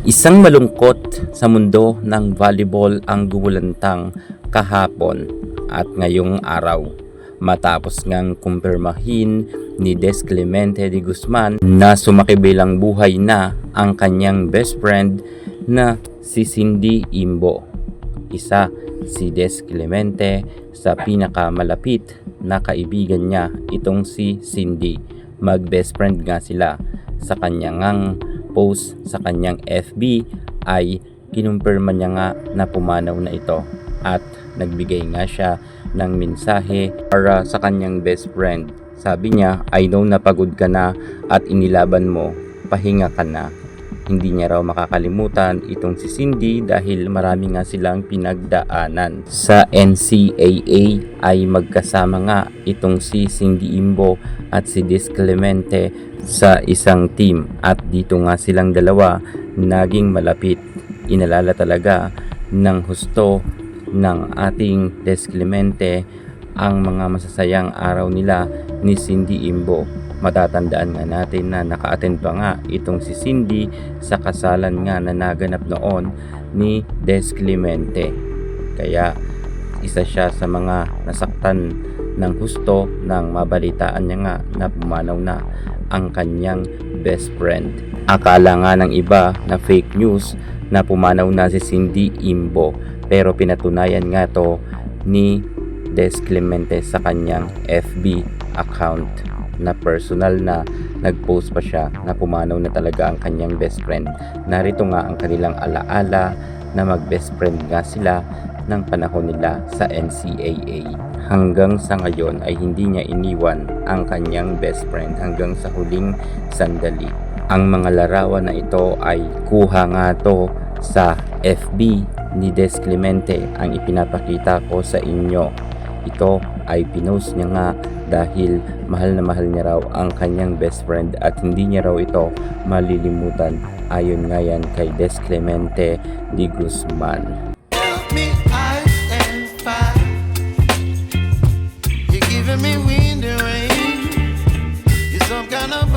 Isang malungkot sa mundo ng volleyball ang gumulantang kahapon at ngayong araw matapos ngang kumpirmahin ni Des Clemente de Guzman na sumakibilang buhay na ang kanyang best friend na si Cindy Imbo. Isa si Des Clemente sa pinakamalapit na kaibigan niya, itong si Cindy. Mag-best friend nga sila. Sa kanyang post sa kanyang FB ay kinumpirma niya nga na pumanaw na ito at nagbigay nga siya ng mensahe para sa kanyang best friend. Sabi niya, I know na pagod ka na at inilaban mo, pahinga ka na. Hindi niya raw makakalimutan itong si Cindy dahil marami nga silang pinagdaanan. Sa NCAA ay magkasama nga itong si Cindy Imbo at si Des Clemente sa isang team at dito nga silang dalawa naging malapit. Inalala talaga ng husto ng ating Des Clemente ang mga masasayang araw nila ni Cindy Imbo. Matatandaan nga natin na naka-attend pa nga itong si Cindy sa kasalan nga na naganap noon ni Des Clemente. Kaya isa siya sa mga nasaktan ng husto nang mabalitaan niya nga na pumanaw na ang kanyang best friend. Akala nga ng iba na fake news na pumanaw na si Cindy Imbo, pero pinatunayan nga to ni Des Clemente sa kanyang FB account na personal na nagpost pa siya na pumanaw na talaga ang kanyang best friend. Narito nga ang kanilang alaala na mag-best friend nga sila ng panahon nila sa NCAA. Hanggang sa ngayon ay hindi niya iniwan ang kanyang best friend hanggang sa huling sandali. Ang mga larawan na ito ay kuha nga to sa FB ni Des Clemente. Ang ipinapakita ko sa inyo, ito ay pinost niya nga dahil mahal na mahal niya raw ang kanyang best friend at hindi niya raw ito malilimutan. Ayon nga yan kay Des Clemente de Guzman. Me ice and fire. You're giving me wind and rain. You're some kind of